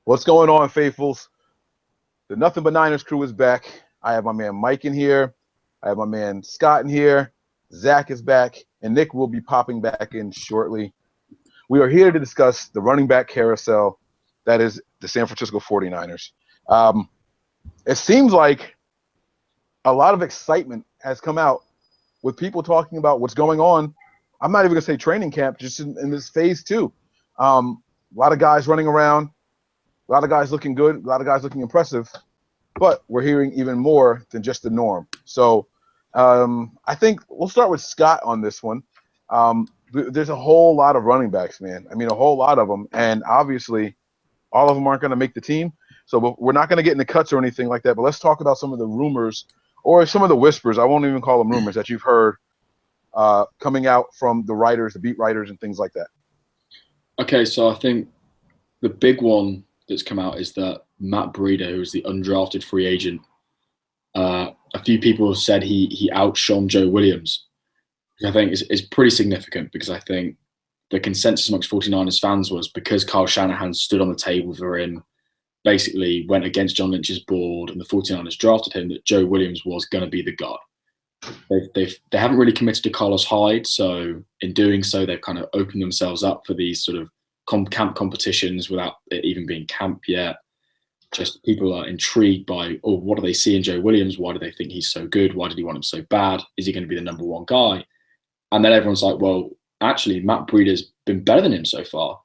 What's going on, faithfuls? The Nothing But Niners crew is back. I have my man Mike in here. I have my man Scott in here. Zach is back, and Nick will be popping back in shortly. We are here to discuss the running back carousel that is the San Francisco 49ers. It seems like a lot of excitement has come out with people talking about what's going on. I'm not even going to say training camp, just in this phase two. A lot of guys running around. A lot of guys looking good, a lot of guys looking impressive, but we're hearing even more than just the norm. So I think we'll start with Scott on this one. There's a whole lot of running backs, man. I mean, a whole lot of them. And obviously, all of them aren't going to make the team. So we're not going to get into cuts or anything like that. But let's talk about some of the rumors or some of the whispers. I won't even call them rumors that you've heard coming out from the writers, the beat writers, and things like that. Okay, so I think the big one that's come out is that Matt Breida, who's the undrafted free agent, a few people have said he outshone Joe Williams, which I think is pretty significant because I think the consensus amongst 49ers fans was because Kyle Shanahan stood on the table for him, basically went against John Lynch's board, and the 49ers drafted him, that Joe Williams was going to be the guy. They haven't really committed to Carlos Hyde, so in doing so, they've kind of opened themselves up for these sort of camp competitions without it even being camp yet. Just people are intrigued by, what do they see in Joe Williams? Why do they think he's so good? Why did he want him so bad? Is he going to be the number one guy? And then everyone's like, well, actually, Matt Breida's been better than him so far.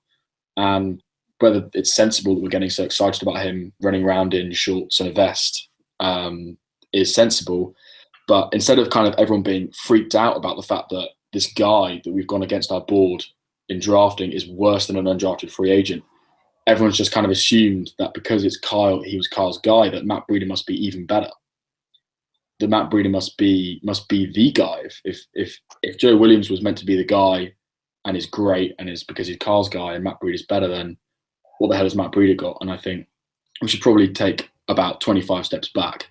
And whether it's sensible that we're getting so excited about him running around in shorts and a vest is sensible. But instead of kind of everyone being freaked out about the fact that this guy that we've gone against our board in drafting is worse than an undrafted free agent, everyone's just kind of assumed that because it's Kyle, he was Kyle's guy, that Matt Breida must be even better. That Matt Breida must be the guy. If Joe Williams was meant to be the guy and is great and is because he's Kyle's guy and Matt Breida's better, then what the hell has Matt Breida got? And I think we should probably take about 25 steps back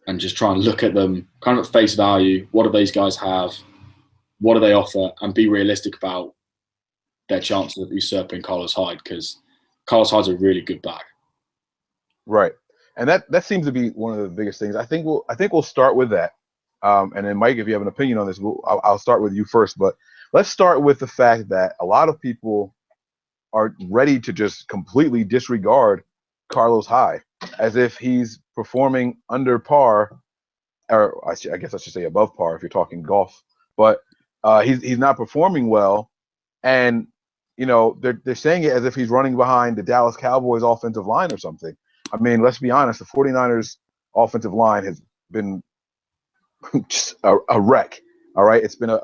and just try and look at them kind of at face value. What do these guys have? What do they offer? And be realistic about their chances of usurping Carlos Hyde, because Carlos Hyde's a really good back. Right, and that seems to be one of the biggest things. I think we'll start with that, and then Mike, if you have an opinion on this, I'll start with you first. But let's start with the fact that a lot of people are ready to just completely disregard Carlos Hyde as if he's performing under par, or I guess I should say above par if you're talking golf. But he's not performing well, and they're saying it as if he's running behind the Dallas Cowboys offensive line or something. I mean, let's be honest, the 49ers offensive line has been just a wreck. All right, it's been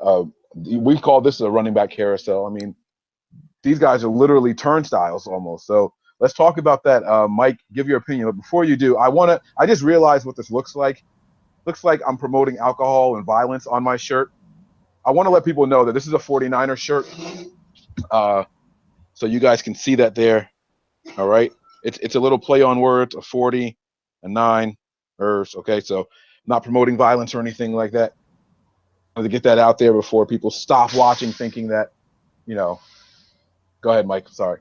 we call this a running back carousel. I mean, these guys are literally turnstiles almost. So let's talk about that. Mike, give your opinion. But before you do, I just realized what this looks like. Looks like I'm promoting alcohol and violence on my shirt. I want to let people know that this is a 49er shirt. So you guys can see that there. All right. It's a little play on words, a 40, a 9, okay. So not promoting violence or anything like that. I wanted to get that out there before people stop watching thinking that, go ahead, Mike. Sorry.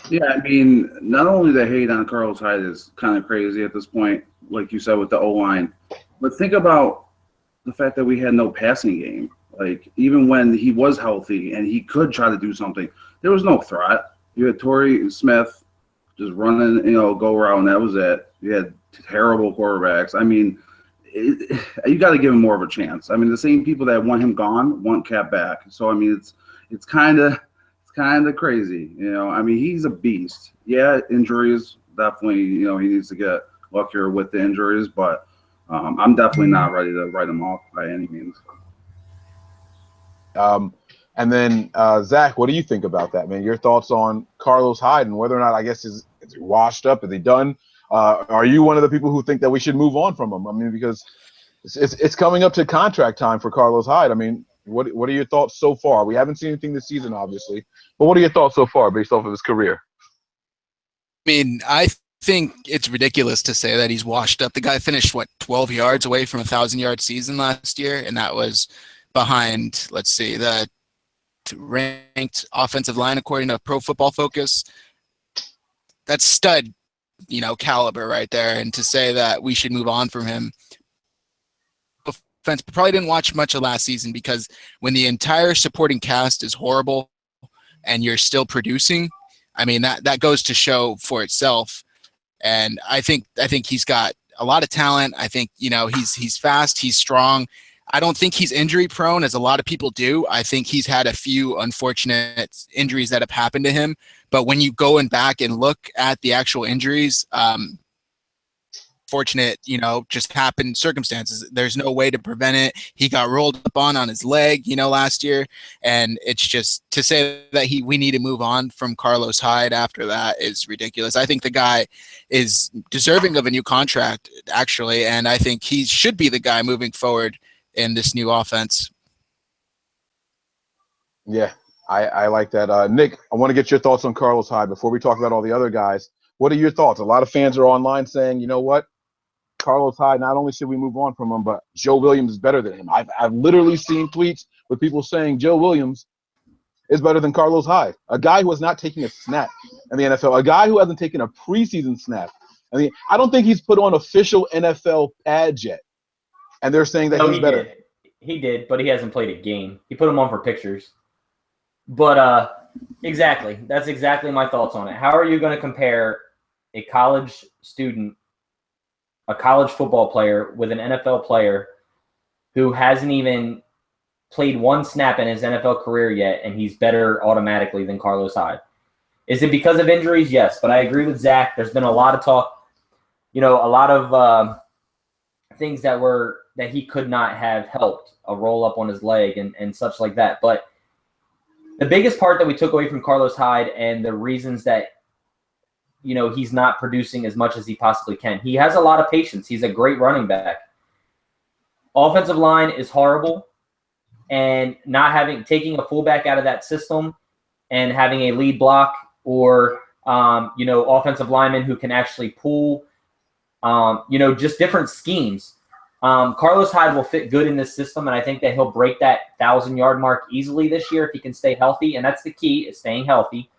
Yeah, I mean, not only the hate on Carlos Hyde is kind of crazy at this point, like you said with the O-line, but think about the fact that we had no passing game. Like, even when he was healthy and he could try to do something, there was no threat. You had Torrey Smith just running, go around, and that was it. You had terrible quarterbacks. I mean, you got to give him more of a chance. I mean, the same people that want him gone want Cap back. So, I mean, it's kind of crazy. I mean, he's a beast. Yeah, injuries, definitely, he needs to get luckier with the injuries, but I'm definitely not ready to write him off by any means. And then, Zach, what do you think about that, man? Your thoughts on Carlos Hyde and whether or not, I guess, is he washed up? Is he done? Are you one of the people who think that we should move on from him? I mean, because it's coming up to contract time for Carlos Hyde. I mean, what are your thoughts so far? We haven't seen anything this season, obviously, but what are your thoughts so far based off of his career? I mean, I think it's ridiculous to say that he's washed up. The guy finished, 12 yards away from a 1,000-yard season last year, and that was behind, let's see, the ranked offensive line according to Pro Football Focus. stud, caliber right there. And to say that we should move on from him, offense, probably didn't watch much of last season, because when the entire supporting cast is horrible and you're still producing, I mean, that goes to show for itself. And I think he's got a lot of talent. I think, he's fast, he's strong. I don't think he's injury prone, as a lot of people do. I think he's had a few unfortunate injuries that have happened to him. But when you go back and look at the actual injuries, fortunate, just happened circumstances. There's no way to prevent it. He got rolled up on his leg, last year. And it's just to say that we need to move on from Carlos Hyde after that is ridiculous. I think the guy is deserving of a new contract, actually. And I think he should be the guy moving forward in this new offense. Yeah, I like that. Nick, I want to get your thoughts on Carlos Hyde before we talk about all the other guys. What are your thoughts? A lot of fans are online saying, you know what? Carlos Hyde, not only should we move on from him, but Joe Williams is better than him. I've literally seen tweets with people saying Joe Williams is better than Carlos Hyde, a guy who is not taking a snap in the NFL, a guy who hasn't taken a preseason snap. I mean, I don't think he's put on official NFL pads yet, and they're saying that he's better. He did, but he hasn't played a game. He put him on for pictures. But exactly, that's exactly my thoughts on it. How are you going to compare a college student, a college football player, with an NFL player who hasn't even played one snap in his NFL career yet, and he's better automatically than Carlos Hyde? Is it because of injuries? Yes, but I agree with Zach. There's been a lot of talk, a lot of things that he could not have helped, a roll up on his leg and such like that. But the biggest part that we took away from Carlos Hyde, and the reasons that he's not producing as much as he possibly can, he has a lot of patience. He's a great running back. Offensive line is horrible, and taking a fullback out of that system and having a lead block or offensive linemen who can actually pull, just different schemes. Carlos Hyde will fit good in this system, and I think that he'll break that 1,000-yard mark easily this year if he can stay healthy, and that's the key, is staying healthy.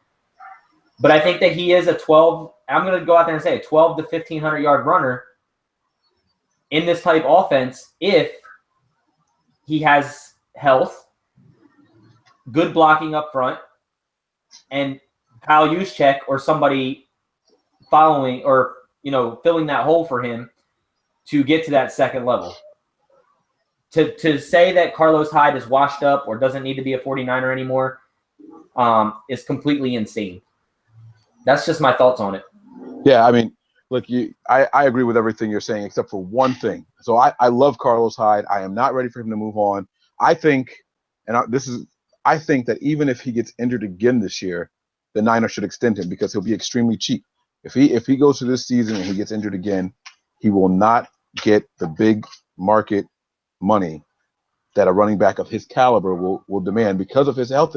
But I think that he is I'm going to go out there and say a 12 to 1,500-yard runner in this type offense if he has health, good blocking up front, and Kyle Juszczyk or somebody following or, filling that hole for him to get to that second level. To say that Carlos Hyde is washed up or doesn't need to be a 49er anymore is completely insane. That's just my thoughts on it. Yeah, I mean, look, I agree with everything you're saying except for one thing. So I love Carlos Hyde. I am not ready for him to move on. I think that even if he gets injured again this year, the Niners should extend him because he'll be extremely cheap. If he goes through this season and he gets injured again, he will not get the big market money that a running back of his caliber will demand because of his health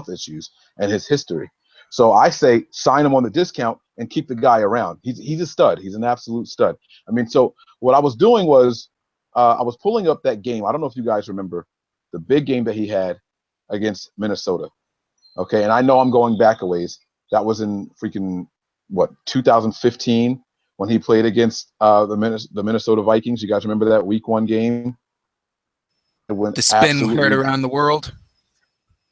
issues and his history. So I say sign him on the discount and keep the guy around. He's a stud. He's an absolute stud. I mean, so what I was doing was I was pulling up that game. I don't know if you guys remember the big game that he had against Minnesota. Okay, and I know I'm going back a ways. That was in freaking 2015 when he played against the Minnesota Vikings. You guys remember that Week 1 game? The spin heard around the world.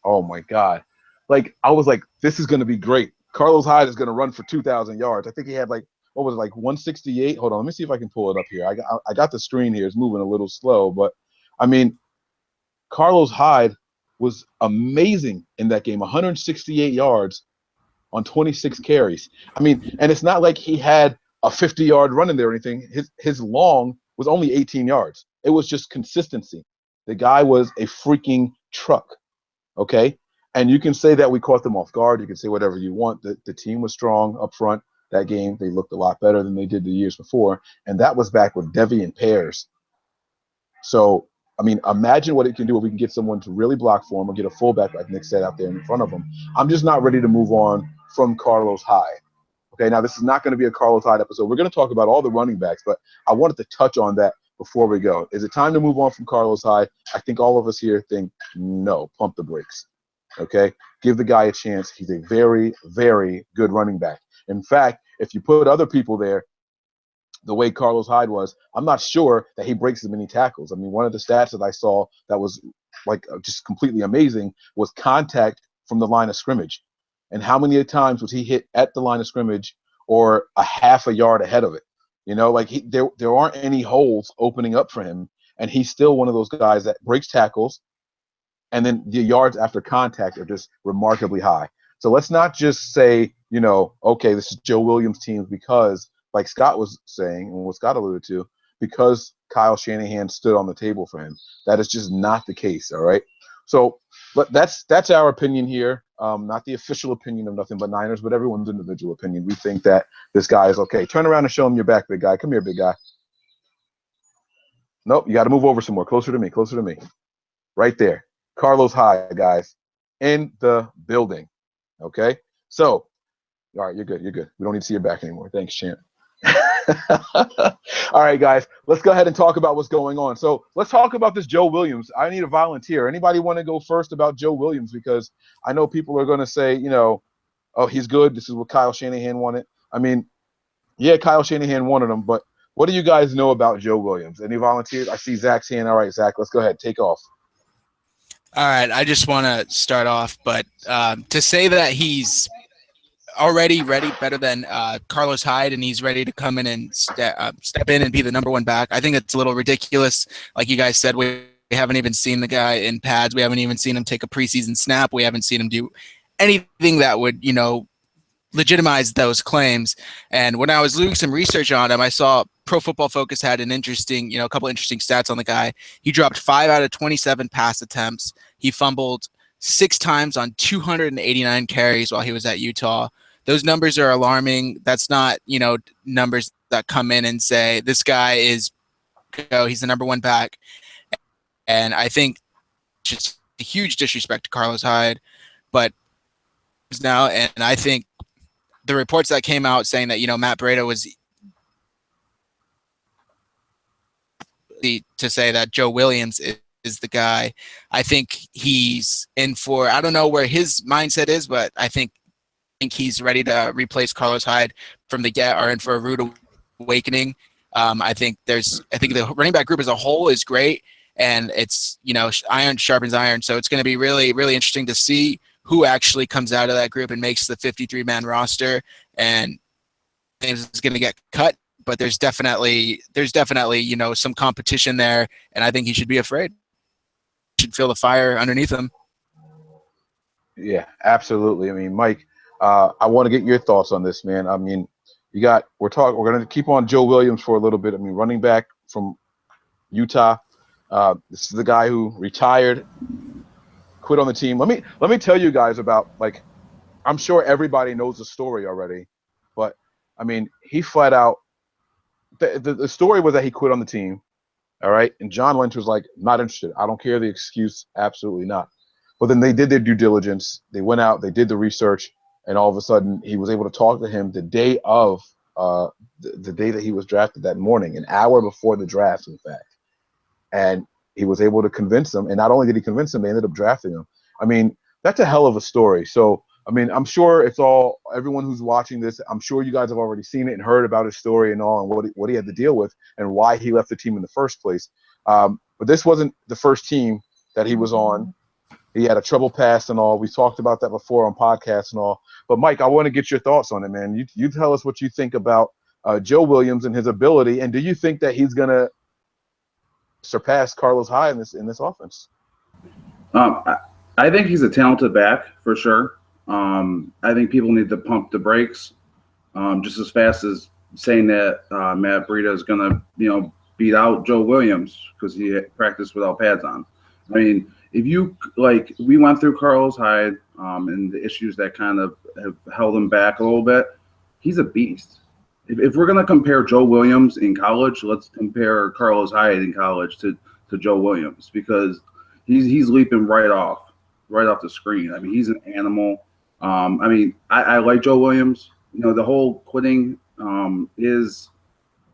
Oh my God! I was like, this is going to be great. Carlos Hyde is going to run for 2,000 yards. I think he had 168. Hold on, let me see if I can pull it up here. I got the screen here. It's moving a little slow, but I mean, Carlos Hyde was amazing in that game. 168 yards on 26 carries. I mean, and it's not like he had a 50-yard run in there or anything. His long was only 18 yards. It was just consistency. The guy was a freaking truck. Okay. And you can say that we caught them off guard. You can say whatever you want. The team was strong up front that game. They looked a lot better than they did the years before. And that was back with Devy and Pears. So, I mean, imagine what it can do if we can get someone to really block for him or get a fullback, like Nick said, out there in front of him. I'm just not ready to move on from Carlos Hyde. Okay, now this is not going to be a Carlos Hyde episode. We're going to talk about all the running backs, but I wanted to touch on that before we go. Is it time to move on from Carlos Hyde? I think all of us here think no, pump the brakes. Okay, give the guy a chance. He's a very, very good running back. In fact, if you put other people there, the way Carlos Hyde was, I'm not sure that he breaks as many tackles. I mean, one of the stats that I saw that was like just completely amazing was contact from the line of scrimmage. And how many times was he hit at the line of scrimmage or a half a yard ahead of it? You know, like there aren't any holes opening up for him. And he's still one of those guys that breaks tackles. And then the yards after contact are just remarkably high. So let's not just say, you know, okay, this is Joe Williams' team because, like Scott was saying, and what Scott alluded to, because Kyle Shanahan stood on the table for him. That is just not the case, all right? So but that's our opinion here, not the official opinion of Nothing But Niners, but everyone's individual opinion. We think that this guy is okay. Turn around and show him your back, big guy. Come here, big guy. Nope, you got to move over some more. Closer to me. Right there. Carlos Hyde, guys, in the building. Okay? So, all right, you're good. We don't need to see your back anymore. Thanks, champ. All right, guys, let's go ahead and talk about what's going on. So let's talk about this Joe Williams. I need a volunteer. Anybody want to go first about Joe Williams? Because I know people are going to say, you know, oh, he's good. This is what Kyle Shanahan wanted. I mean, yeah, Kyle Shanahan wanted him, but what do you guys know about Joe Williams? Any volunteers? I see Zach's hand. All right, Zach, let's go ahead. Take off. All right, I just want to start off, but to say that he's already ready, better than Carlos Hyde, and he's ready to come in and step in and be the number one back, I think it's a little ridiculous. Like you guys said, we haven't even seen the guy in pads. We haven't even seen him take a preseason snap. We haven't seen him do anything that would, you know, legitimize those claims. And when I was doing some research on him, I saw Pro Football Focus had an interesting, a couple interesting stats on the guy. He dropped 5 out of 27 pass attempts. He fumbled 6 times on 289 carries while he was at Utah. Those numbers are alarming. That's not, numbers that come in and say this guy is, he's the number one back. And I think just a huge disrespect to Carlos Hyde, but now, and I think the reports that came out saying that, Matt Burrito was to say that Joe Williams is the guy. I think he's in for, I don't know where his mindset is, but I think he's ready to replace Carlos Hyde from the get, or in for a rude awakening. I think the running back group as a whole is great, and it's, iron sharpens iron. So it's going to be really, really interesting to see who actually comes out of that group and makes the 53-man roster. And James is going to get cut, but there's definitely, some competition there, and I think he should be afraid. He should feel the fire underneath him. Yeah, absolutely. I mean, Mike, I want to get your thoughts on this, man. I mean, we're going to keep on Joe Williams for a little bit. I mean, running back from Utah. This is the guy who retired, quit on the team. Let me tell you guys about, like, I'm sure everybody knows the story already, but I mean, he flat out, the story was that he quit on the team. All right. And John Lynch was like, not interested. I don't care the excuse. Absolutely not. But then they did their due diligence. They went out, they did the research, and all of a sudden he was able to talk to him the day of the day that he was drafted, that morning, an hour before the draft, in fact. And he was able to convince him. And not only did he convince him, they ended up drafting him. I mean, that's a hell of a story. So, I mean, I'm sure everyone who's watching this, I'm sure you guys have already seen it and heard about his story and all, and what he had to deal with and why he left the team in the first place. But this wasn't the first team that he was on. He had a trouble past and all. We talked about that before on podcasts and all. But, Mike, I want to get your thoughts on it, man. You tell us what you think about Joe Williams and his ability, and do you think that he's going to surpass Carlos Hyde in this offense? I think he's a talented back for sure. I think people need to pump the brakes just as fast as saying that Matt Burrito is going to, beat out Joe Williams because he practiced without pads on. I mean, if you we went through Carlos Hyde and the issues that kind of have held him back a little bit. He's a beast. If we're going to compare Joe Williams in college, let's compare Carlos Hyde in college to Joe Williams, because he's leaping right off the screen. I mean, he's an animal. I mean, I like Joe Williams. The whole quitting is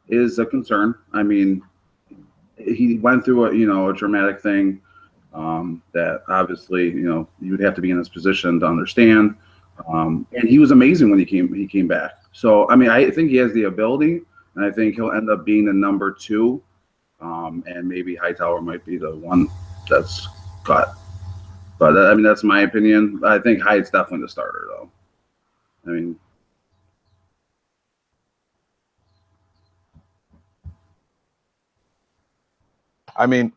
a concern. I mean, he went through a traumatic thing. that obviously, you would have to be in this position to understand. And he was amazing when he came back. So, I mean, I think he has the ability, and I think he'll end up being the number 2. And maybe Hightower might be the one that's cut. But, I mean, that's my opinion. I think Hyde's definitely the starter, though. I mean,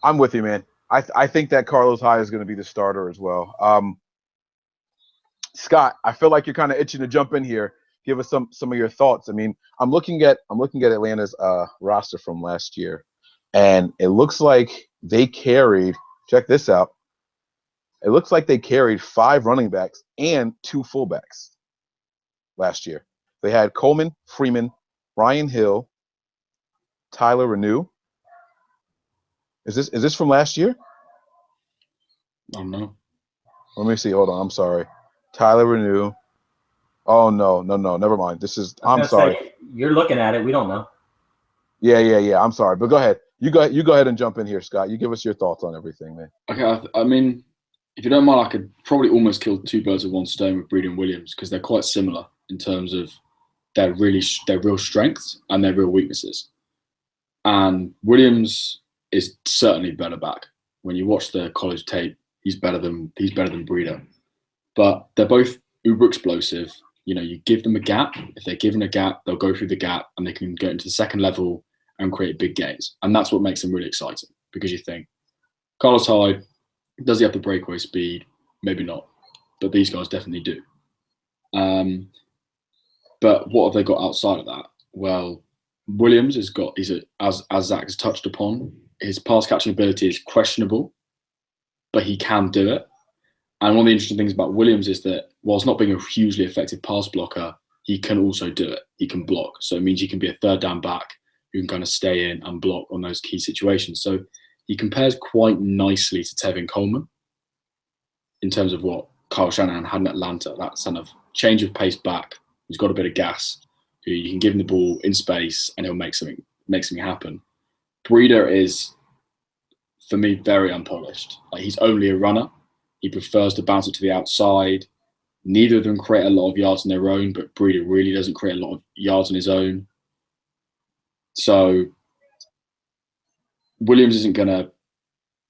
I'm with you, man. I think that Carlos Hyde is going to be the starter as well. Scott, I feel like you're kind of itching to jump in here. Give us some of your thoughts. I mean, I'm looking at Atlanta's roster from last year, and it looks like they carried. Check this out. It looks like they carried 5 running backs and 2 fullbacks last year. They had Coleman, Freeman, Brian Hill, Tyler Renew. Is this from last year? I don't know. Let me see. Hold on. I'm sorry. Tyler Renew. Oh no. Never mind. This is. I'm sorry. You're looking at it. We don't know. Yeah. I'm sorry, but go ahead. You go ahead and jump in here, Scott. You give us your thoughts on everything, man. Okay. I mean, if you don't mind, I could probably almost kill 2 birds with one stone with Breida and Williams because they're quite similar in terms of their real strengths and their real weaknesses. And Williams is certainly better back. When you watch the college tape, he's better than Breida. But they're both uber explosive. You give them a gap. If they're given a gap, they'll go through the gap and they can go into the second level and create big gains. And that's what makes them really exciting because you think, Carlos Hyde, does he have the breakaway speed? Maybe not. But these guys definitely do. But what have they got outside of that? Well, Williams as Zach has touched upon, his pass catching ability is questionable, but he can do it. And one of the interesting things about Williams is that whilst not being a hugely effective pass blocker, he can also do it. He can block. So it means he can be a third down back who can kind of stay in and block on those key situations. So he compares quite nicely to Tevin Coleman in terms of what Kyle Shanahan had in Atlanta, that kind of change of pace back, who's got a bit of gas, who you can give him the ball in space and he'll make something happen. Breida is, for me, very unpolished. Like, he's only a runner. He prefers to bounce it to the outside. Neither of them create a lot of yards on their own, but Breida really doesn't create a lot of yards on his own. So Williams isn't going to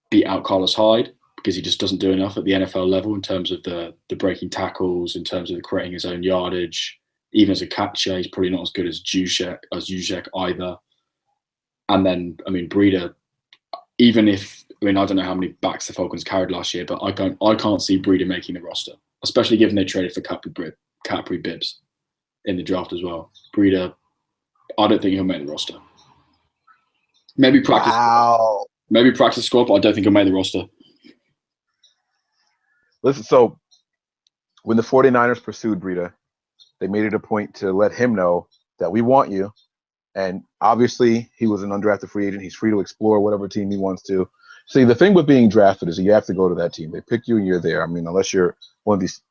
beat out Carlos Hyde because he just doesn't do enough at the NFL level in terms of the breaking tackles, in terms of the creating his own yardage. Even as a catcher, he's probably not as good as Juszczyk either. And then, I mean, Breida, I don't know how many backs the Falcons carried last year, but I can't see Breida making the roster, especially given they traded for Capri Bibbs in the draft as well. Breida, I don't think he'll make the roster. Maybe practice. Wow. Maybe practice squad, but I don't think he'll make the roster. Listen, so when the 49ers pursued Breida, they made it a point to let him know that we want you. And obviously, he was an undrafted free agent. He's free to explore whatever team he wants to. See, the thing with being drafted is you have to go to that team. They pick you and you're there. I mean, unless you're one of these,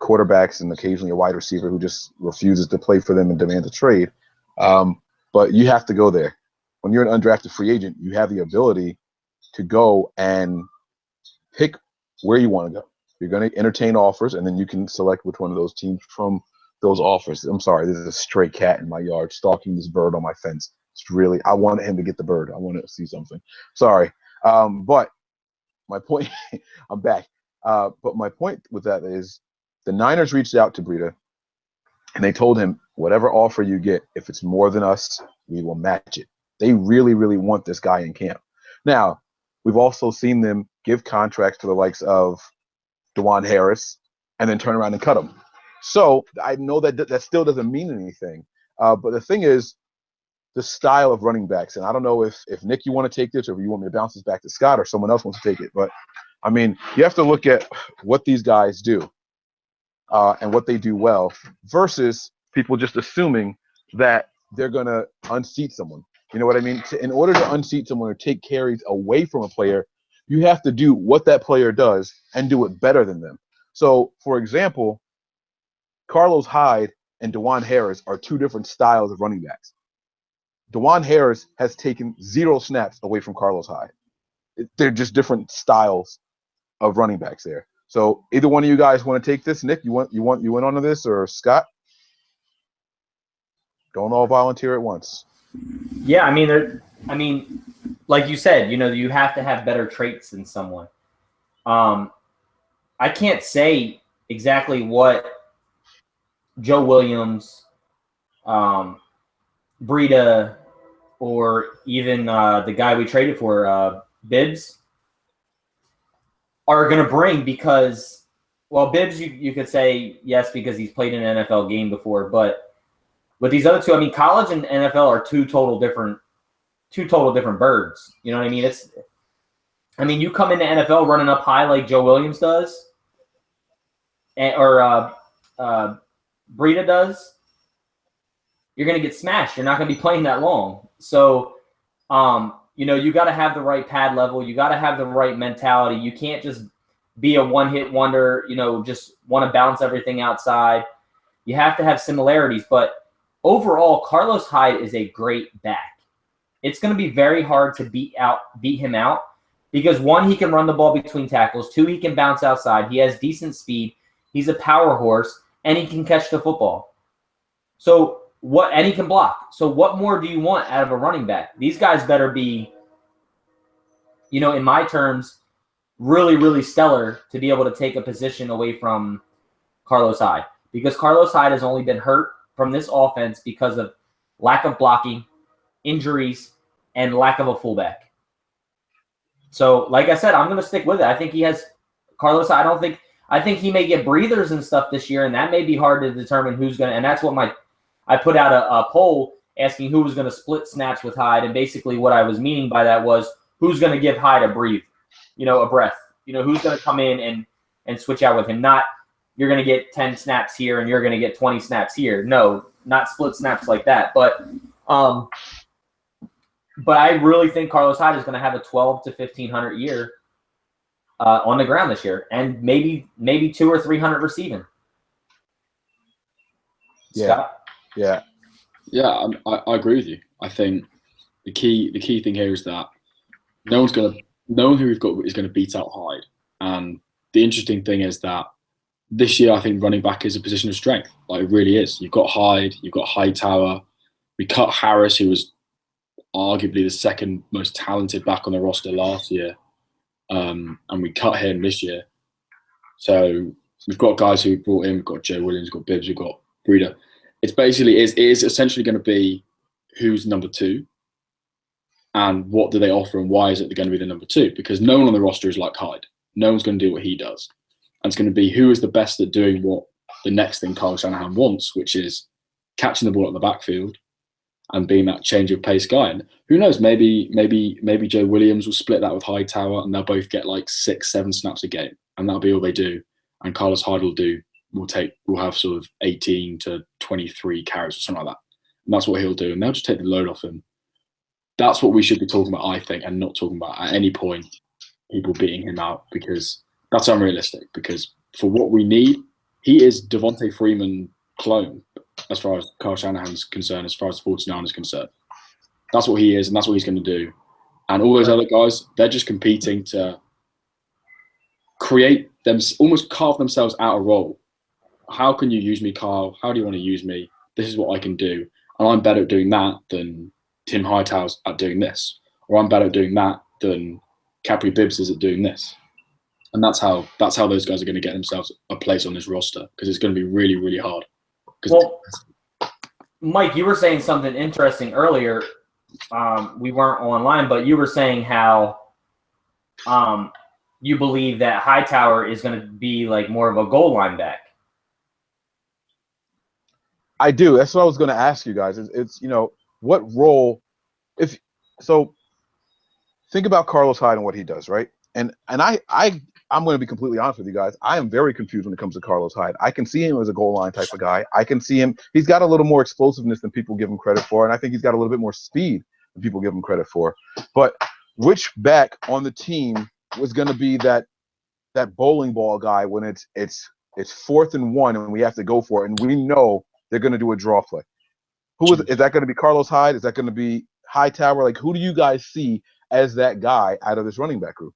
quarterbacks and occasionally a wide receiver who just refuses to play for them and demands a trade. But you have to go there. When you're an undrafted free agent, you have the ability to go and pick where you want to go. You're going to entertain offers, and then you can select which one of those teams from those offers. I'm sorry, there's a stray cat in my yard stalking this bird on my fence. I wanted him to get the bird. I wanted to see something. Sorry. But my point, I'm back. But my point with that is the Niners reached out to Breida, and they told him, whatever offer you get, if it's more than us, we will match it. They really, really want this guy in camp. Now, we've also seen them give contracts to the likes of DeJuan Harris and then turn around and cut him. So I know that still doesn't mean anything. But the thing is, the style of running backs, and I don't know if Nick, you want to take this, or if you want me to bounce this back to Scott, or someone else wants to take it. But I mean, you have to look at what these guys do and what they do well versus people just assuming that they're going to unseat someone. You know what I mean? In order to unseat someone or take carries away from a player, you have to do what that player does and do it better than them. So, for example, Carlos Hyde and DeJuan Harris are two different styles of running backs. DeJuan Harris has taken 0 snaps away from Carlos Hyde. they're just different styles of running backs there. So either one of you guys want to take this? Nick, you in onto this, or Scott? Don't all volunteer at once. Yeah, I mean, like you said, you have to have better traits than someone. I can't say exactly what Joe Williams, Breida, or even the guy we traded for, Bibbs, are going to bring because, well, Bibbs, you could say yes because he's played in an NFL game before, but with these other two, I mean, college and NFL are two total different birds. You know what I mean? You come into NFL running up high like Joe Williams does, or Breida does, you're going to get smashed. You're not going to be playing that long. So, you got to have the right pad level. You got to have the right mentality. You can't just be a one-hit wonder, just want to bounce everything outside. You have to have similarities. But overall, Carlos Hyde is a great back. It's going to be very hard to beat him out because, one, he can run the ball between tackles. Two, he can bounce outside. He has decent speed. He's a power horse, and he can catch the football. And he can block. So what more do you want out of a running back? These guys better be, in my terms, really, really stellar to be able to take a position away from Carlos Hyde. Because Carlos Hyde has only been hurt from this offense because of lack of blocking, injuries, and lack of a fullback. So, like I said, I'm going to stick with it. I think he has Carlos Hyde. I think he may get breathers and stuff this year, and that may be hard to determine who's going to. And that's what I put out a poll asking who was going to split snaps with Hyde, and basically what I was meaning by that was who's going to give Hyde a breathe, a breath. Who's going to come in and switch out with him. Not you're going to get 10 snaps here and you're going to get 20 snaps here. No, not split snaps like that. But I really think Carlos Hyde is going to have a 1,200 to 1,500 year on the ground this year, and maybe 200 or 300 receiving. Scott? Yeah. I agree with you. I think the key thing here is that no one who we've got is going to beat out Hyde. And the interesting thing is that this year I think running back is a position of strength. Like, it really is. You've got Hyde, you've got Hightower. We cut Harris, who was arguably the second most talented back on the roster last year, and we cut him this year. So we've got guys who we brought in. We've got Joe Williams, we've got Bibbs, we've got Breida. It is essentially going to be who's number two and what do they offer and why is it going to be the number two? Because no one on the roster is like Hyde. No one's going to do what he does. And it's going to be who is the best at doing what the next thing Kyle Shanahan wants, which is catching the ball in the backfield and being that change of pace guy. And who knows, maybe Joe Williams will split that with Hightower and they'll both get like 6-7 snaps a game. And that'll be all they do. And Carlos Hyde will have sort of 18 to 23 carries or something like that. And that's what he'll do. And they'll just take the load off him. That's what we should be talking about, I think, and not talking about at any point people beating him out, because that's unrealistic. Because for what we need, he is Devontae Freeman clone as far as Kyle Shanahan's concerned, as far as the 49ers is concerned. That's what he is, and that's what he's going to do. And all those other guys, they're just competing to create them, almost carve themselves out a role. How can you use me, Kyle? How do you want to use me? This is what I can do. And I'm better at doing that than Tim Hightower's at doing this. Or I'm better at doing that than Capri Bibbs is at doing this. And that's how those guys are going to get themselves a place on this roster, because it's going to be really, really hard. Well, Mike, you were saying something interesting earlier. We weren't online, but you were saying how you believe that Hightower is going to be like more of a goal line back. I do. That's what I was going to ask you guys. It's what role? Think about Carlos Hyde and what he does, right? And I'm going to be completely honest with you guys. I am very confused when it comes to Carlos Hyde. I can see him as a goal line type of guy. I can see him. He's got a little more explosiveness than people give him credit for, and I think he's got a little bit more speed than people give him credit for. But which back on the team was going to be that bowling ball guy when it's 4th and 1 and we have to go for it, and we know they're going to do a draw play? Is that going to be Carlos Hyde? Is that going to be Hightower? Like, who do you guys see as that guy out of this running back group?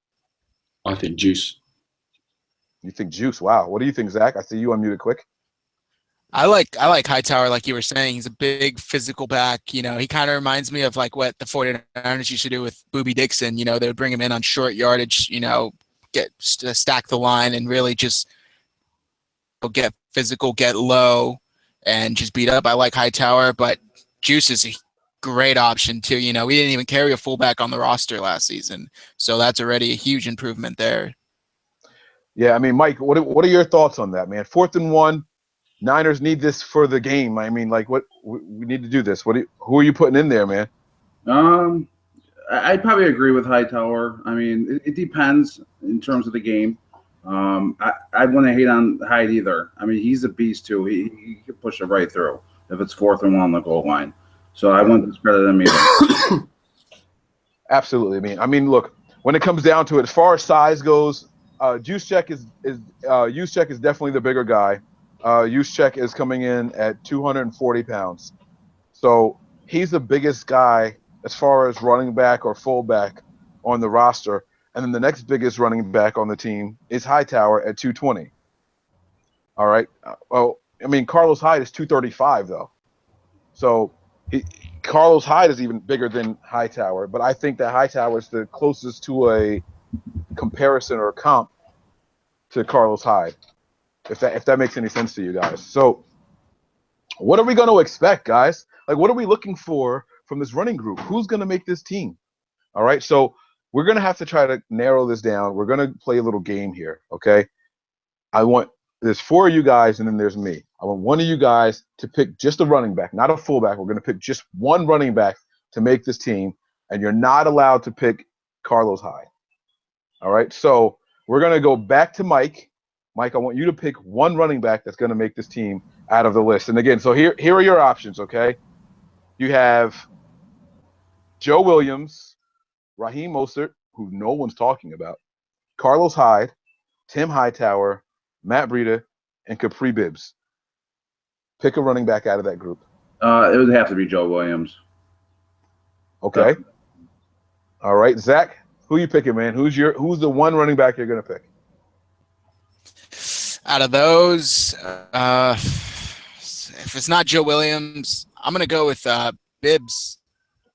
I think Juice. You think Juice? Wow. What do you think, Zach? I see you unmuted quick. I like Hightower, like you were saying. He's a big physical back. He kind of reminds me of like what the 49ers used to do with Boobie Dixon. They would bring him in on short yardage, stack the line and really just get physical, get low, and just beat up. I like Hightower, but Juice is a great option too. We didn't even carry a fullback on the roster last season, so that's already a huge improvement there. Yeah, I mean, Mike, what are your thoughts on that, man? 4th and 1. Niners need this for the game. I mean, like, what we need to do this. Who are you putting in there, man? I'd probably agree with Hightower. I mean, it depends in terms of the game. I wouldn't hate on Hyde either. I mean, he's a beast too. He can push it right through if it's 4th and 1 on the goal line. So I wouldn't discredit him either. Absolutely. I mean, look, when it comes down to it, as far as size goes, Juszczyk is definitely the bigger guy. Juszczyk is coming in at 240 pounds. So he's the biggest guy as far as running back or fullback on the roster. And then the next biggest running back on the team is Hightower at 220. All right. Well, I mean, Carlos Hyde is 235, though. So Carlos Hyde is even bigger than Hightower. But I think that Hightower is the closest to a comparison or a comp to Carlos Hyde. If that makes any sense to you guys. So what are we going to expect, guys? Like, what are we looking for from this running group? Who's going to make this team? All right, so we're going to have to try to narrow this down. We're going to play a little game here, okay? There's 4 of you guys, and then there's me. I want one of you guys to pick just a running back, not a fullback. We're going to pick just one running back to make this team, and you're not allowed to pick Carlos Hyde. All right, so we're going to go back to Mike. Mike, I want you to pick one running back that's going to make this team out of the list. And again, so here are your options, okay? You have Joe Williams, Raheem Mostert, who no one's talking about, Carlos Hyde, Tim Hightower, Matt Breida, and Capri Bibbs. Pick a running back out of that group. It would have to be Joe Williams. Okay. All right, Zach, who you picking, man? Who's the one running back you're going to pick? Out of those, if it's not Joe Williams, I'm gonna go with Bibbs.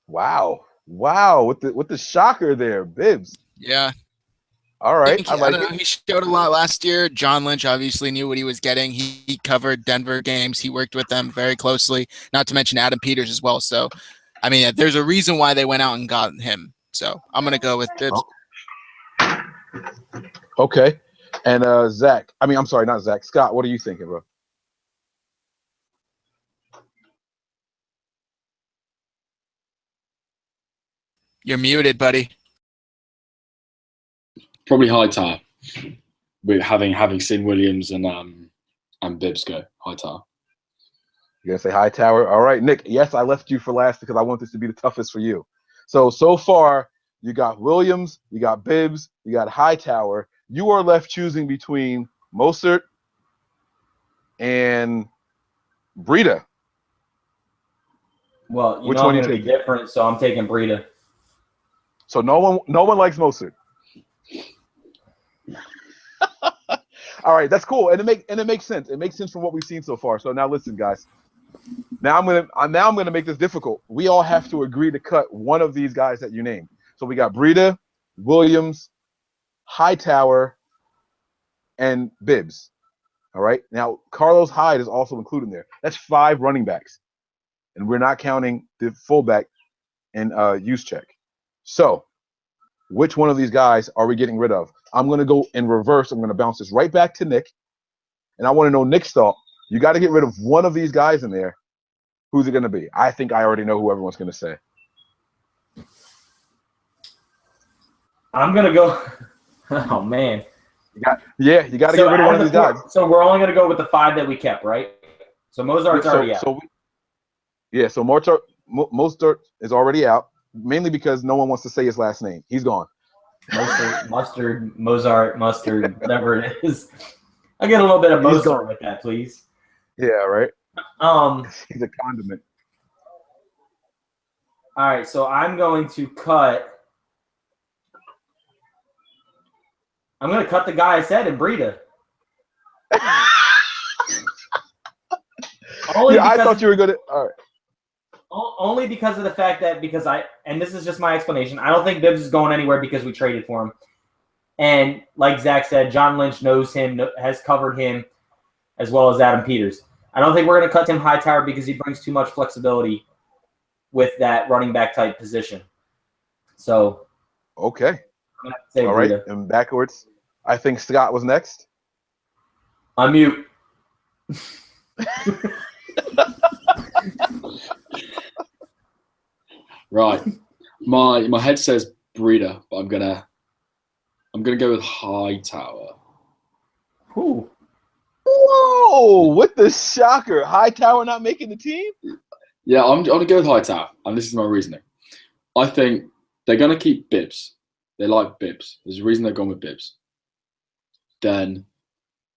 Wow, with the shocker there, Bibbs. Yeah. All right, I like it. He showed a lot last year. John Lynch obviously knew what he was getting. He covered Denver games. He worked with them very closely. Not to mention Adam Peters as well. So, I mean, there's a reason why they went out and got him. So I'm gonna go with Bibbs. Okay. And Zach, I'm sorry, not Zach. Scott, what are you thinking, bro? You're muted, buddy. Probably Hightower. With having seen Williams and Bibbs go, Hightower. You're gonna say Hightower? All right, Nick. Yes, I left you for last because I want this to be the toughest for you. So far, you got Williams, you got Bibbs, you got Hightower. You are left choosing between Mostert and Breida. Well, Which I'm one you going to be taking? different, so I'm taking Breida. So no one likes Mostert. All right, that's cool, and it makes sense. It makes sense from what we've seen so far. So now listen, guys. Now I'm gonna make this difficult. We all have to agree to cut one of these guys that you named. So we got Breida, Williams, Hightower, and Bibbs. All right. Now Carlos Hyde is also included in there. That's 5 running backs, and we're not counting the fullback and Juszczyk. So, which one of these guys are we getting rid of? I'm gonna go in reverse. I'm gonna bounce this right back to Nick, and I want to know Nick's thought. You got to get rid of one of these guys in there. Who's it gonna be? I think I already know who everyone's gonna say. I'm going to go – oh, man. You got to get rid of one of these guys. So we're only going to go with the 5 that we kept, right? So Mozart's already out. So Mostert is already out, mainly because no one wants to say his last name. He's gone. Mustard, Mozart, mustard, whatever it is. I'll get a little bit of Mozart with that, please. Yeah, right. He's a condiment. All right, so I'm going to cut I'm gonna cut the guy I said in Burrito. I thought you were gonna. All right. Only because of the fact that and this is just my explanation. I don't think Bibbs is going anywhere because we traded for him. And like Zach said, John Lynch knows him, has covered him, as well as Adam Peters. I don't think we're going to cut Tim Hightower because he brings too much flexibility with that running back type position. So, okay. I'm gonna say all Burrito. right, and backwards. I think Scott was next. Unmute. Right. My head says Breeder, but I'm gonna go with Hightower. Ooh. Whoa! What the shocker? Hightower not making the team? Yeah, I'm gonna go with Hightower, and this is my reasoning. I think they're gonna keep Bibbs. They like Bibbs. There's a reason they're going with Bibbs. Then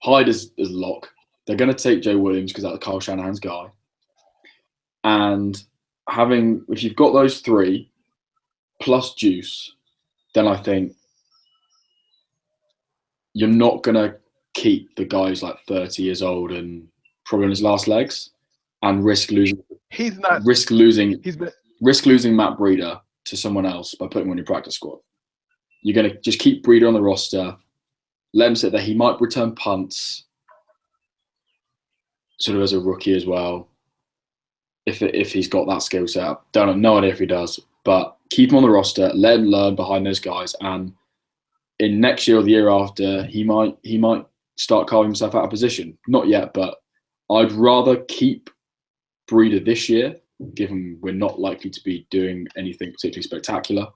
Hyde is lock. They're gonna take Joe Williams because that's Kyle Shanahan's guy. And if you've got those three plus Juice, then I think you're not gonna keep the guy who's like 30 years old and probably on his last legs and risk losing Matt Breeder to someone else by putting him on your practice squad. You're going to just keep Breeder on the roster, let him sit there. He might return punts sort of as a rookie as well if he's got that skill set. Don't have no idea if he does, but keep him on the roster, let him learn behind those guys, and in next year or the year after, he might start carving himself out of position. Not yet, but I'd rather keep Breeder this year, given we're not likely to be doing anything particularly spectacular,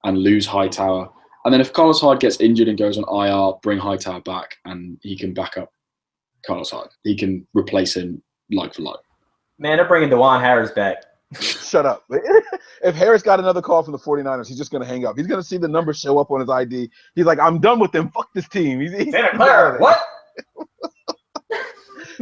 and lose Hightower. And then if Carlos Hyde gets injured and goes on IR, bring Hightower back, and he can back up Carlos Hyde. He can replace him like for like. Man, they're bringing DeJuan Harris back. Shut up. If Harris got another call from the 49ers, he's just going to hang up. He's going to see the number show up on his ID. He's like, I'm done with them. Fuck this team. Santa Clara, what?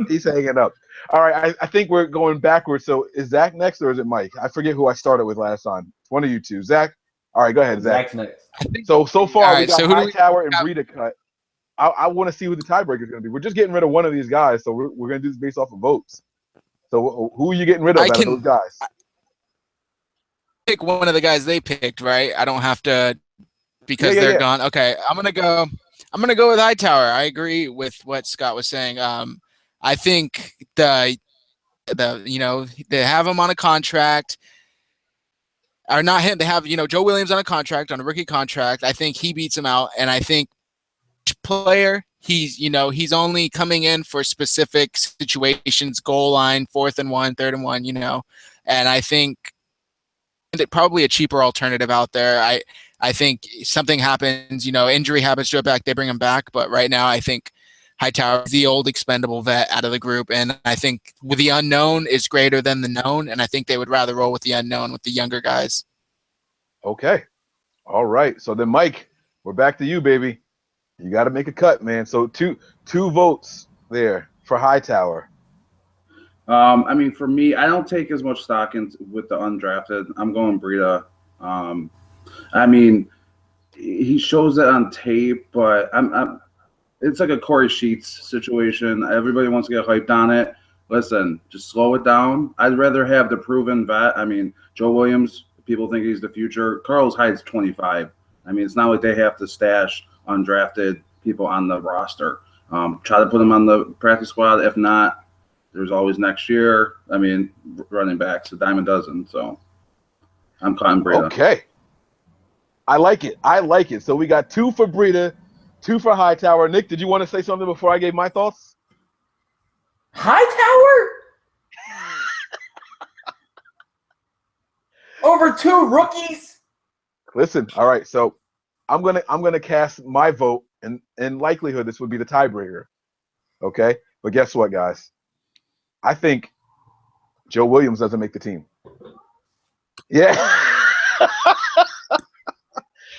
He's hanging up. All right, I think we're going backwards. So is Zach next or is it Mike? I forget who I started with last time. It's one of you two. Zach? All right, go ahead, Zach. Zach's next. So far, right, we got so who do we Hightower and have? Breeder cut. I want to see who the tiebreaker is going to be. We're just getting rid of one of these guys, so we're going to do this based off of votes. So who are you getting rid of out of those guys? Pick one of the guys they picked, right? I don't have to because they're gone. Okay, I'm gonna go with Hightower. I agree with what Scott was saying. I think they have him on a contract. Or not him. They have Joe Williams on a contract, on a rookie contract. I think he beats him out, and I think player he's only coming in for specific situations, goal line, 4th and 1, 3rd and 1, and I think probably a cheaper alternative out there. I think something happens, injury happens to it back, they bring him back, but right now I think Hightower is the old expendable vet out of the group, and I think with the unknown is greater than the known, and I think they would rather roll with the unknown with the younger guys. Okay. All right. So then, Mike, we're back to you, baby. You got to make a cut, man. So two votes there for Hightower. I mean, for me, I don't take as much stock with the undrafted. I'm going Breida. I mean, he shows it on tape, but it's like a Corey Sheets situation. Everybody wants to get hyped on it. Listen, just slow it down. I'd rather have the proven vet. I mean, Joe Williams, people think he's the future. Carlos Hyde's 25. I mean, it's not like they have to stash undrafted people on the roster. Try to put them on the practice squad. If not, there's always next year. I mean, running backs, a dime a dozen. So I'm calling Breida. Okay. I like it. So we got 2 for Breida, 2 for Hightower. Nick, did you want to say something before I gave my thoughts? Hightower? Over 2 rookies? Listen, all right. So I'm gonna cast my vote, and in likelihood this would be the tiebreaker. Okay, but guess what, guys? I think Joe Williams doesn't make the team. Yeah.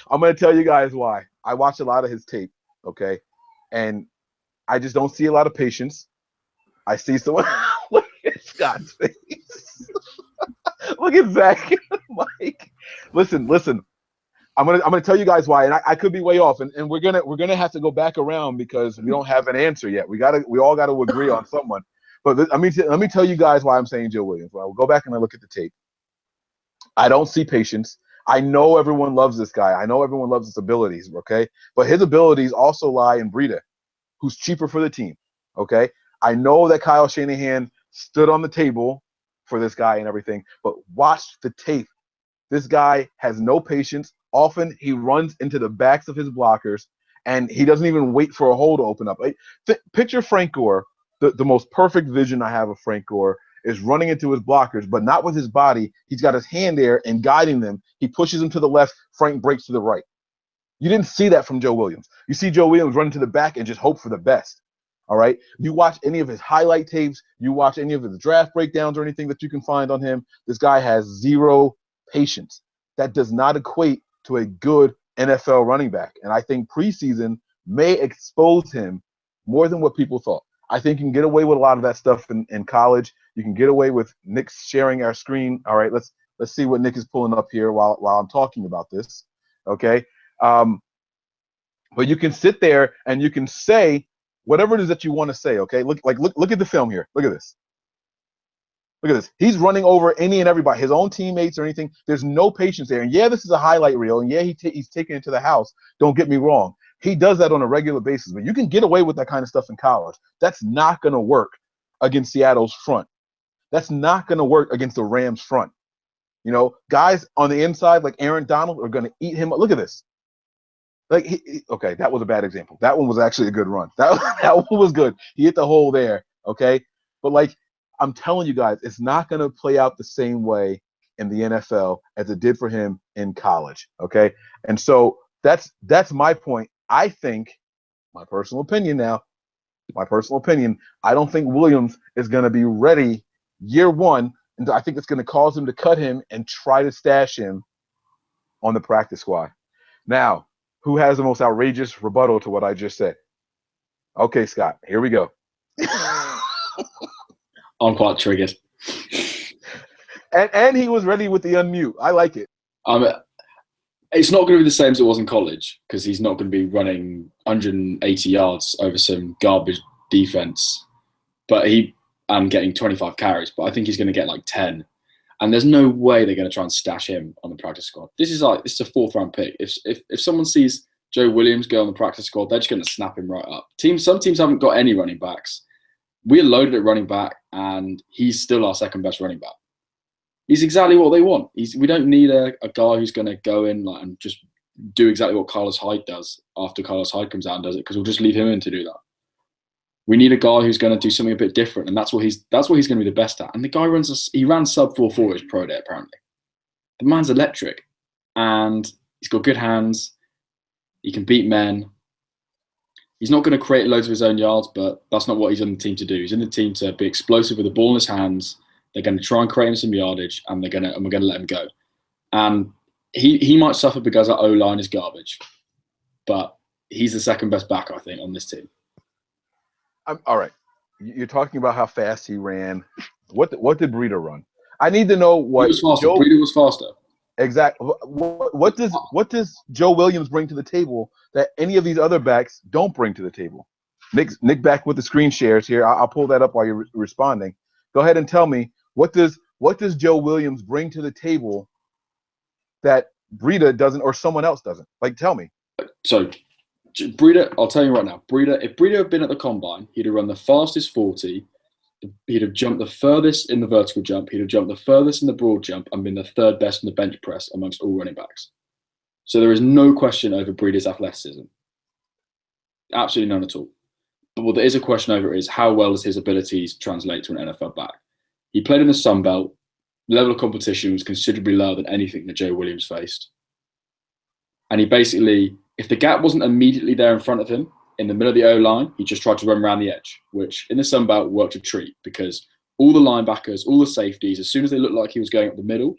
I'm going to tell you guys why. I watch a lot of his tape, okay? And I just don't see a lot of patience. I see someone – look at Scott's face. Look at Zach and Mike. Listen. I'm gonna tell you guys why, and I could be way off, and we're gonna have to go back around because we don't have an answer yet. We all gotta agree on someone. But let me tell you guys why I'm saying Joe Williams. Well, we'll go back and I look at the tape. I don't see patience. I know everyone loves this guy. I know everyone loves his abilities. Okay, but his abilities also lie in Burrito, who's cheaper for the team. Okay, I know that Kyle Shanahan stood on the table for this guy and everything, but watch the tape. This guy has no patience. Often he runs into the backs of his blockers, and he doesn't even wait for a hole to open up. Picture Frank Gore. The most perfect vision I have of Frank Gore is running into his blockers, but not with his body. He's got his hand there and guiding them. He pushes them to the left. Frank breaks to the right. You didn't see that from Joe Williams. You see Joe Williams running to the back and just hope for the best. All right. You watch any of his highlight tapes, you watch any of his draft breakdowns or anything that you can find on him. This guy has zero patience. That does not equate to a good NFL running back. And I think preseason may expose him more than what people thought. I think you can get away with a lot of that stuff in college. You can get away with Nick sharing our screen. All right, let's see what Nick is pulling up here while I'm talking about this. Okay. But you can sit there and you can say whatever it is that you want to say. Okay. Look at the film here. Look at this. Look at this. He's running over any and everybody, his own teammates or anything. There's no patience there. And yeah, this is a highlight reel. And yeah, he's taking it to the house. Don't get me wrong. He does that on a regular basis. But you can get away with that kind of stuff in college. That's not going to work against Seattle's front. That's not going to work against the Rams' front. You know, guys on the inside like Aaron Donald are going to eat him up. Look at this. Like, okay, that was a bad example. That one was actually a good run. That one was good. He hit the hole there, okay? But, like, I'm telling you guys, it's not going to play out the same way in the NFL as it did for him in college, okay? And so that's my point. I think, my personal opinion, I don't think Williams is going to be ready year one, and I think it's going to cause him to cut him and try to stash him on the practice squad. Now, who has the most outrageous rebuttal to what I just said? Okay, Scott, here we go. I'm quite triggered. And he was ready with the unmute. I like it. It's not going to be the same as it was in college because he's not going to be running 180 yards over some garbage defense. But I'm getting 25 carries, but I think he's going to get like 10. And there's no way they're going to try and stash him on the practice squad. This is a 4th round pick. If someone sees Joe Williams go on the practice squad, they're just going to snap him right up. Some teams haven't got any running backs. We're loaded at running back, and he's still our second best running back. He's exactly what they want. We don't need a guy who's going to go in and just do exactly what Carlos Hyde does after Carlos Hyde comes out and does it, because we'll just leave him in to do that. We need a guy who's going to do something a bit different, and that's what he's going to be the best at. And the guy ran sub 4.4 his pro day apparently. The man's electric, and he's got good hands. He can beat men. He's not going to create loads of his own yards, but that's not what he's on the team to do. He's in the team to be explosive with the ball in his hands. They're going to try and create him some yardage, and we're going to let him go. And he might suffer because our O-line is garbage, but he's the second best back, I think, on this team. All right. You're talking about how fast he ran. What did Burrito run? I need to know what Burrito was faster. Exactly. What does Joe Williams bring to the table that any of these other backs don't bring to the table? Nick back with the screen shares here. I'll pull that up while you're responding. Go ahead and tell me what does Joe Williams bring to the table that Burrito doesn't or someone else doesn't? Like, tell me. So, Burrito, I'll tell you right now. If Burrito had been at the combine, he'd have run the fastest 40. He'd have jumped the furthest in the vertical jump. He'd have jumped the furthest in the broad jump and been the 3rd best in the bench press amongst all running backs. So there is no question over Burrito's athleticism. Absolutely none at all. But what there is a question over is how well does his abilities translate to an NFL back? He played in the Sun Belt. The level of competition was considerably lower than anything that Joe Williams faced. And he basically, if the gap wasn't immediately there in front of him, in the middle of the O-line, he just tried to run around the edge, which in the Sun Belt worked a treat because all the linebackers, all the safeties, as soon as they looked like he was going up the middle,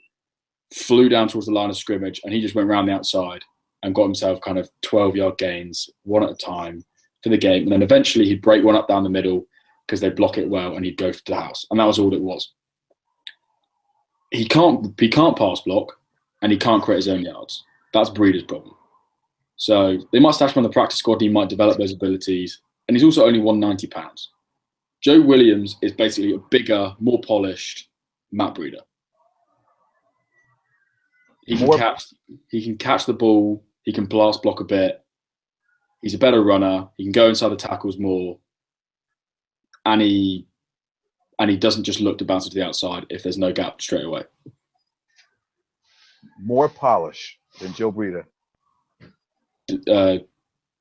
flew down towards the line of scrimmage, and he just went around the outside and got himself kind of 12-yard gains, one at a time for the game. And then eventually he'd break one up down the middle because they'd block it well, and he'd go to the house. And that was all it was. He can't pass block, and he can't create his own yards. That's Breeder's problem. So they might stash him on the practice squad. And he might develop those abilities, and he's also only 190 pounds. Joe Williams is basically a bigger, more polished Matt Breeder. He can catch the ball. He can blast block a bit. He's a better runner. He can go inside the tackles more, and he doesn't just look to bounce to the outside if there's no gap straight away. More polish than Joe Breeder.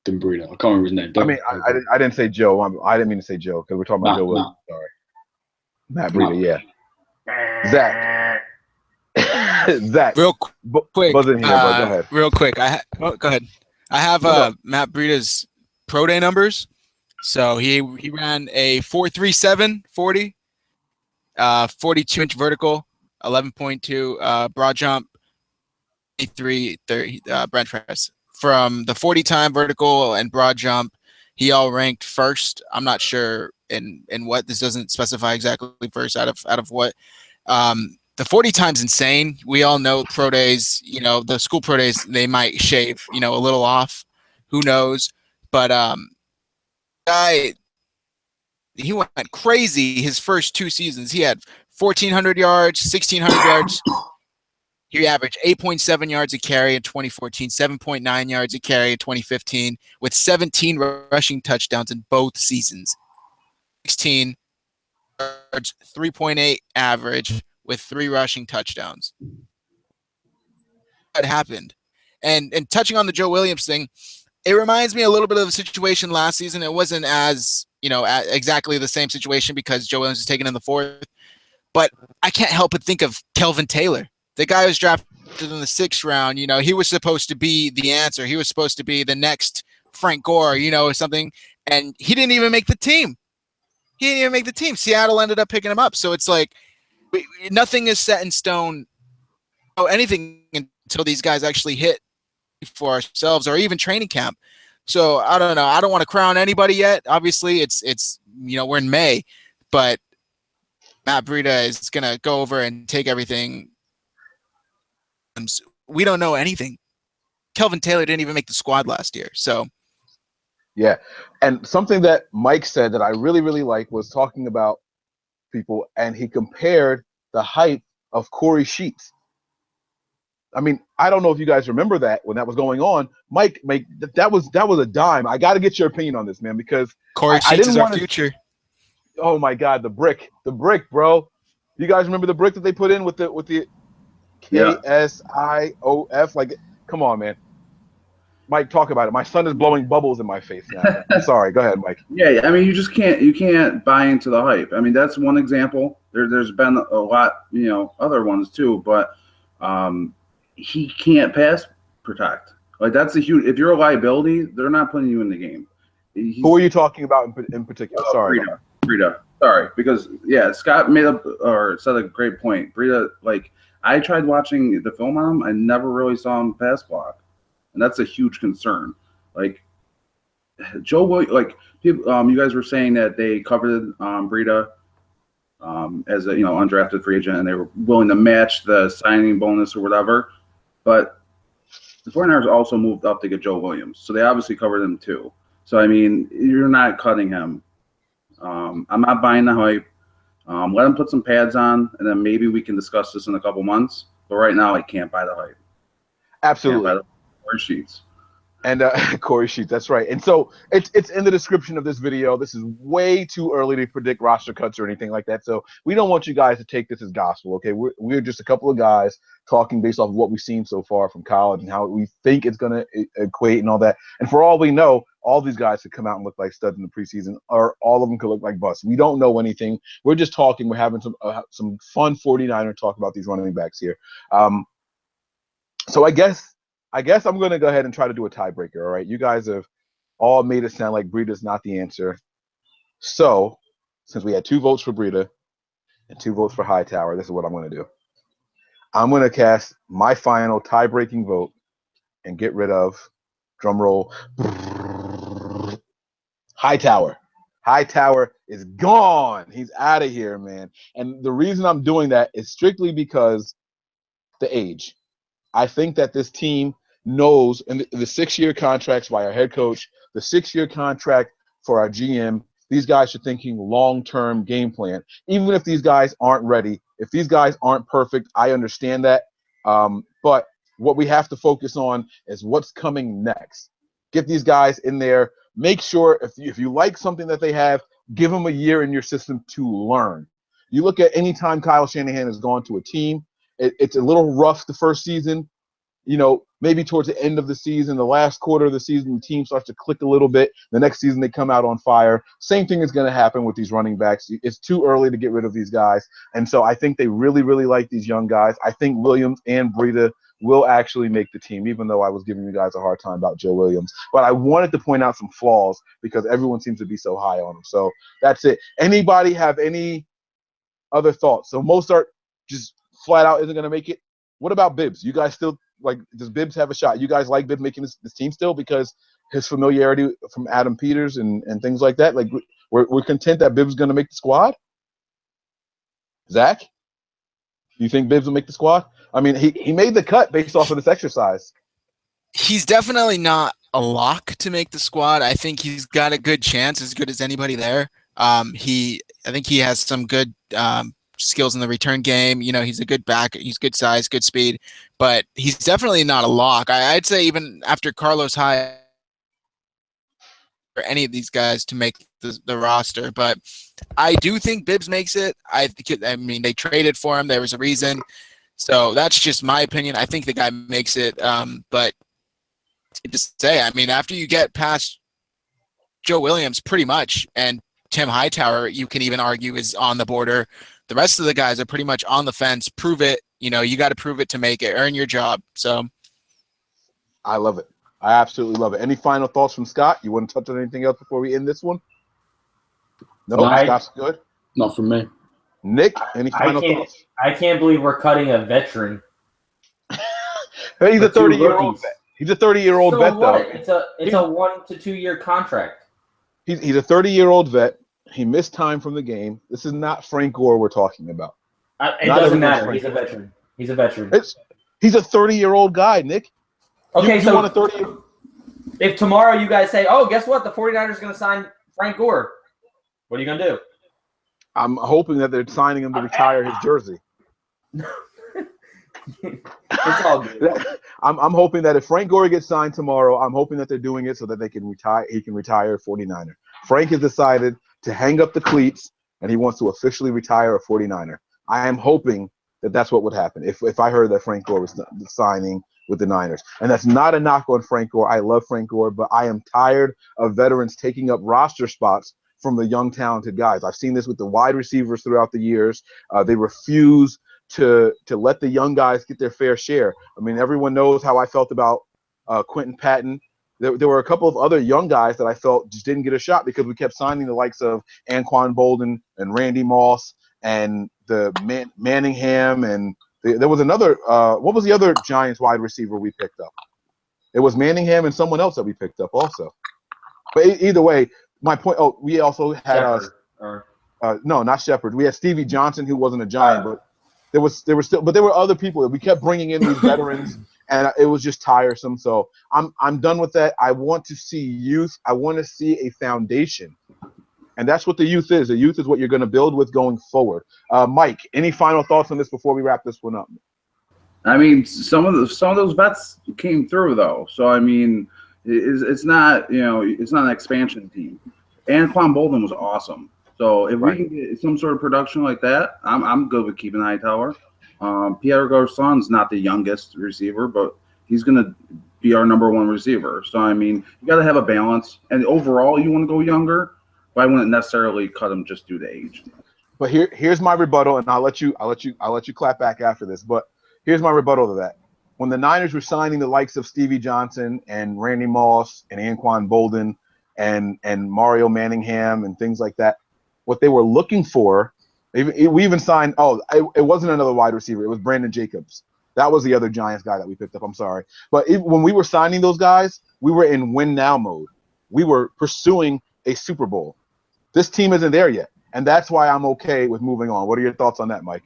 Than Breeder. I can't remember his name. I mean, I didn't say Joe. I didn't mean to say Joe because we're talking about Joe Williams. Sorry. Matt Breeder, yeah. Zach. Zach. Real quick. Buzz in here, but go ahead. Real quick. Go ahead. I have Matt Breeder's pro day numbers. So he ran a 4.37 40, 42-inch vertical, 11.2 broad jump, 3 bench press. From the 40 time vertical and broad jump, he all ranked first. I'm not sure in what. This doesn't specify exactly first out of what. The 40 time's insane. We all know pro days, the school pro days, they might shave, a little off. Who knows? But guy, he went crazy his first 2 seasons. He had 1,400 yards, 1,600 yards. He averaged 8.7 yards a carry in 2014, 7.9 yards a carry in 2015, with 17 rushing touchdowns in both seasons. 16 yards, 3.8 average with 3 rushing touchdowns. What happened? And touching on the Joe Williams thing, it reminds me a little bit of the situation last season. It wasn't as, exactly the same situation because Joe Williams was taken in the 4th. But I can't help but think of Kelvin Taylor. The guy was drafted in the 6th round. He was supposed to be the answer. He was supposed to be the next Frank Gore, or something. And he didn't even make the team. Seattle ended up picking him up. So it's like nothing is set in stone, anything until these guys actually hit for ourselves or even training camp. So I don't know. I don't want to crown anybody yet. Obviously, it's we're in May, but Matt Breida is going to go over and take everything. We don't know anything. Kelvin Taylor didn't even make the squad last year. So, yeah. And something that Mike said that I really, really like was talking about people, and he compared the height of Corey Sheets. I mean, I don't know if you guys remember that when that was going on. Mike, that was a dime. I got to get your opinion on this, man, because Corey Sheets is our future. Oh my God, the brick, bro. You guys remember the brick that they put in with the KSIOF? Like, come on, man. Mike, talk about it. My son is blowing bubbles in my face now. I'm sorry. Go ahead, Mike. Yeah, I mean, you can't buy into the hype. I mean, that's one example. There's been a lot, other ones too, but he can't pass protect. Like, that's a huge. If you're a liability, they're not putting you in the game. Who are you talking about in particular? Sorry, Breida. Sorry, because Scott said a great point. Breida, like, I tried watching the film on him. I never really saw him pass block, and that's a huge concern. Like, Joe, like, people, you guys were saying that they covered Breida as a undrafted free agent, and they were willing to match the signing bonus or whatever. But the 49ers also moved up to get Joe Williams, so they obviously covered him too. So I mean, you're not cutting him. I'm not buying the hype. Let him put some pads on, and then maybe we can discuss this in a couple months. But right now, I can't buy the hype. Absolutely. Can't buy the Corey Sheets. And Corey Sheets, that's right. And so it's in the description of this video. This is way too early to predict roster cuts or anything like that. So we don't want you guys to take this as gospel, okay? We're just a couple of guys talking based off of what we've seen so far from college and how we think it's going to equate and all that. And for all we know, all these guys could come out and look like studs in the preseason, or all of them could look like busts. We don't know anything. We're just talking. We're having some fun 49er talk about these running backs here. So I guess I'm going to go ahead and try to do a tiebreaker, all right? You guys have all made it sound like Breida's not the answer. So since we had 2 votes for Breida and 2 votes for Hightower, this is what I'm going to do. I'm going to cast my final tie-breaking vote and get rid of, drum roll, Hightower. Hightower is gone. He's out of here, man. And the reason I'm doing that is strictly because the age. I think that this team knows, and the 6-year contracts by our head coach, the 6-year contract for our GM, these guys are thinking long-term game plan. Even if these guys aren't ready, if these guys aren't perfect, I understand that. But what we have to focus on is what's coming next. Get these guys in there. Make sure if you like something that they have, give them a year in your system to learn. You look at any time Kyle Shanahan has gone to a team, it's a little rough the first season. You know, maybe towards the end of the season, the last quarter of the season, the team starts to click a little bit. The next season, they come out on fire. Same thing is going to happen with these running backs. It's too early to get rid of these guys. And so I think they really, really like these young guys. I think Williams and Burrito will actually make the team, even though I was giving you guys a hard time about Joe Williams. But I wanted to point out some flaws because everyone seems to be so high on him. So that's it. Anybody have any other thoughts? So Mozart just flat out isn't going to make it. What about Bibbs? You guys still does Bibbs have a shot? You guys like Bibbs making this team still because his familiarity from Adam Peters and things like that? Like we're content that Bibbs is going to make the squad? Zach? You think Bibbs will make the squad? I mean, he made the cut based off of this exercise. He's definitely not a lock to make the squad. I think he's got a good chance, as good as anybody there. I think he has some good skills in the return game. You know, he's a good back. He's good size, good speed, but he's definitely not a lock. I'd say even after Carlos Hyde or any of these guys to make the roster, but I do think Bibbs makes it. I mean, they traded for him. There was a reason. So that's just my opinion. I think the guy makes it. But to say, I mean, after you get past Joe Williams pretty much, and Tim Hightower, you can even argue is on the border. The rest of the guys are pretty much on the fence. Prove it. You know, you got to prove it to make it. Earn your job. So I love it. I absolutely love it. Any final thoughts from Scott? You want to touch on anything else before we end this one? No, Scott's good. Not from me. Nick, any final thoughts? I can't believe we're cutting a veteran. He's a 30-year-old vet. He's a 30-year-old vet, though. It's a 1 to 2 year contract. He's a 30-year-old vet. He missed time from the game. This is not Frank Gore we're talking about. It doesn't matter. He's a veteran. He's a veteran. He's a 30-year-old guy, Nick. Okay, you want a 30-year? If tomorrow you guys say, oh, guess what? The 49ers are going to sign Frank Gore. What are you going to do? I'm hoping that they're signing him to retire his jersey. It's all good. I'm hoping that if Frank Gore gets signed tomorrow, I'm hoping that they're doing it so that they can retire. He can retire a 49er. Frank has decided to hang up the cleats, and he wants to officially retire a 49er. I am hoping that that's what would happen if I heard that Frank Gore was signing with the Niners. And that's not a knock on Frank Gore. I love Frank Gore, but I am tired of veterans taking up roster spots from the young, talented guys. I've seen this with the wide receivers throughout the years. They refuse to let the young guys get their fair share. I mean, everyone knows how I felt about Quentin Patton. There were a couple of other young guys that I felt just didn't get a shot because we kept signing the likes of Anquan Bolden and Randy Moss and the Manningham, and there was another what was the other Giants wide receiver we picked up? It was Manningham and someone else that we picked up also. But either way, my point. Oh, we also had no, not Shepard. We had Stevie Johnson, who wasn't a Giant, but there were other people that we kept bringing in these veterans, and it was just tiresome. So I'm done with that. I want to see youth. I want to see a foundation. And that's what the youth is. The youth is what you're going to build with going forward. Mike, any final thoughts on this before we wrap this one up? I mean, some of those vets came through though. So I mean, it's not it's not an expansion team. Anquan Bolden was awesome. So if we can get some sort of production like that, I'm good with keeping Hightower. Pierre Garçon's not the youngest receiver, but he's going to be our number one receiver. So I mean, you got to have a balance. And overall, you want to go younger. But I wouldn't necessarily cut him just due to age. But here's my rebuttal, and I'll let you clap back after this. But here's my rebuttal to that. When the Niners were signing the likes of Stevie Johnson and Randy Moss and Anquan Bolden and Mario Manningham and things like that, what they were looking for, we even signed. It wasn't another wide receiver. It was Brandon Jacobs. That was the other Giants guy that we picked up. I'm sorry, but when we were signing those guys, we were in win now mode. We were pursuing a Super Bowl. This team isn't there yet, and that's why I'm okay with moving on. What are your thoughts on that, Mike?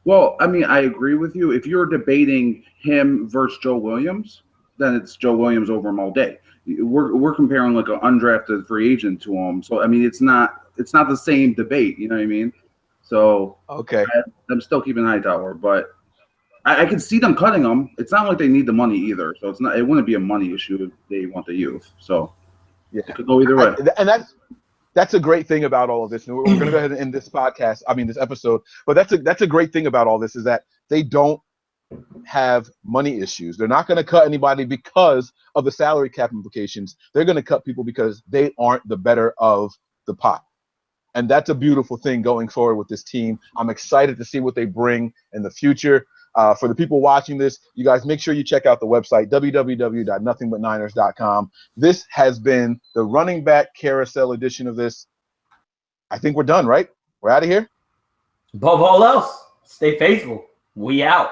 Well, I mean, I agree with you. If you're debating him versus Joe Williams, then it's Joe Williams over him all day. We're comparing like an undrafted free agent to him. So I mean, it's not the same debate. You know what I mean? So Okay. I'm still keeping Hightower, but I can see them cutting him. It's not like they need the money either. So it wouldn't be a money issue if they want the youth. So yeah, it could go either way. And that's a great thing about all of this. And we're going to go ahead and end this podcast. I mean, this episode. But that's a great thing about all this is that they don't have money issues. They're not going to cut anybody because of the salary cap implications. They're going to cut people because they aren't the better of the pot. And that's a beautiful thing going forward with this team. I'm excited to see what they bring in the future. For the people watching this, you guys make sure you check out the website, www.nothingbutniners.com. This has been the running back carousel edition of this. I think we're done, right? We're out of here. Above all else, stay faithful. We out.